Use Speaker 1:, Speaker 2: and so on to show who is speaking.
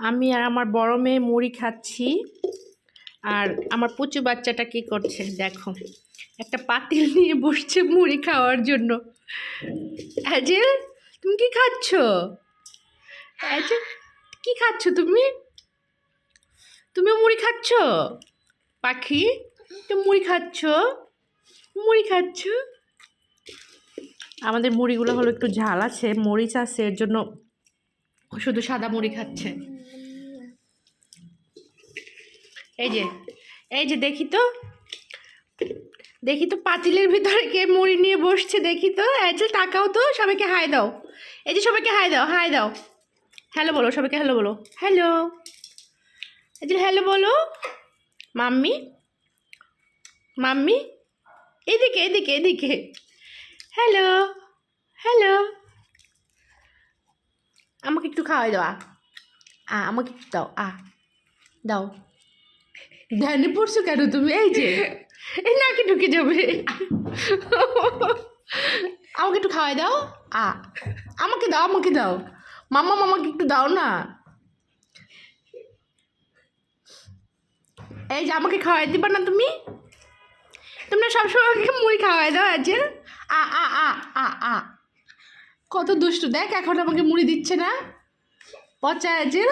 Speaker 1: আমি আর আমার বড় মেয়ে মুড়ি খাচ্ছি। আর আমার পুচু বাচ্চাটা কি করছে দেখো, একটা পাতিল নিয়ে বসছে মুড়ি খাওয়ার জন্য। অ্যাজেল, তুমি কি খাচ্ছ? অ্যাজেল, কি খাচ্ছ তুমি? তুমিও মুড়ি খাচ্ছ? পাখি, তুমি মুড়ি খাচ্ছ? মুড়ি খাচ্ছ? আমাদের মুড়িগুলো হলো একটু ঝাল আছে, মরিচ আছে, এর জন্য শুধু সাদা মুড়ি খাচ্ছে। এই যে এই যে দেখি তো পাতিলের ভিতরে কে মুড়ি নিয়ে বসছে, দেখি তো। অ্যাজেল তাকাও তো, সবাইকে হাই দাও। এই যে সবাইকে হাই দাও, হাই দাও, হ্যালো বলো, সবাইকে হ্যালো বলো, হ্যালো। অ্যাজেল হ্যালো বলো। মাম্মি, মাম্মি, এদিকে এদিকে এদিকে, হ্যালো হ্যালো। আমাকে একটু খাওয়াই দাও, আমাকে একটু দাও, দাও। ধ্যানে পড়ছো কেন তুমি? এই যে এই নাকি ঢুকে যাবে। আমাকে একটু খাওয়াই দাও, আমাকে দাও, আমাকে দাও। মাম্মা, মামাকে একটু দাও না। এই যে আমাকে খাওয়াই দিবা না তুমি? তোমরা সবসময় আমাকে মুড়ি খাওয়াই দাও। আছে কত দুষ্টু দেখ, এখন আমাকে মুড়ি দিচ্ছে না, পচা আছে।